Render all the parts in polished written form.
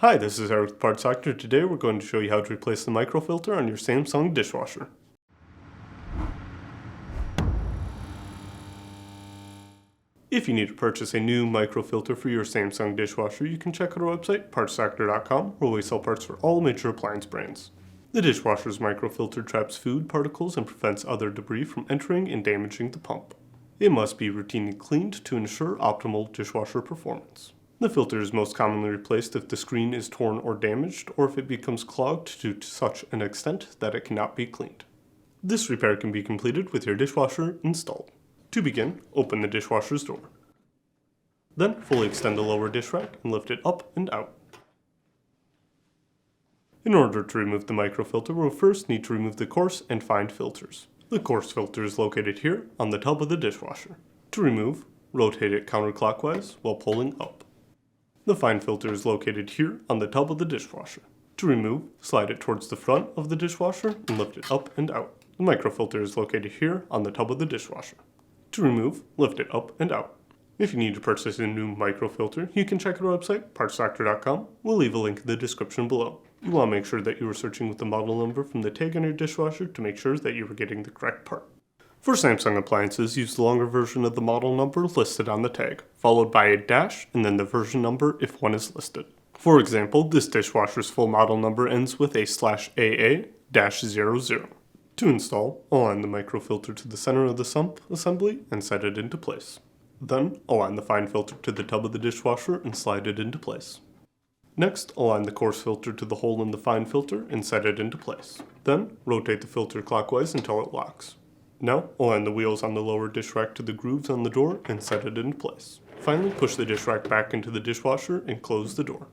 Hi, this is Eric, the Parts Doctor. Today we're going to show you how to replace the microfilter on your Samsung dishwasher. If you need to purchase a new microfilter for your Samsung dishwasher, you can check out our website, partsdoctor.com, where we sell parts for all major appliance brands. The dishwasher's microfilter traps food particles and prevents other debris from entering and damaging the pump. It must be routinely cleaned to ensure optimal dishwasher performance. The filter is most commonly replaced if the screen is torn or damaged, or if it becomes clogged to such an extent that it cannot be cleaned. This repair can be completed with your dishwasher installed. To begin, open the dishwasher's door. Then fully extend the lower dish rack and lift it up and out. In order to remove the microfilter, we'll first need to remove the coarse and fine filters. The coarse filter is located here on the tub of the dishwasher. To remove, rotate it counterclockwise while pulling up. The fine filter is located here on the tub of the dishwasher. To remove, slide it towards the front of the dishwasher and lift it up and out. The microfilter is located here on the tub of the dishwasher. To remove, lift it up and out. If you need to purchase a new microfilter, you can check out our website, partsdoctor.com. We'll leave a link in the description below. You want to make sure that you are searching with the model number from the tag on your dishwasher to make sure that you are getting the correct part. For Samsung appliances, use the longer version of the model number listed on the tag, followed by a dash and then the version number if one is listed. For example, this dishwasher's full model number ends with a /AA-00. To install, align the microfilter to the center of the sump assembly and set it into place. Then, align the fine filter to the tub of the dishwasher and slide it into place. Next, align the coarse filter to the hole in the fine filter and set it into place. Then, rotate the filter clockwise until it locks. Now, align the wheels on the lower dish rack to the grooves on the door and set it into place. Finally, push the dish rack back into the dishwasher and close the door.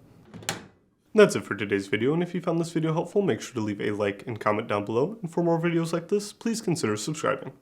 That's it for today's video, and if you found this video helpful, make sure to leave a like and comment down below, and for more videos like this, please consider subscribing.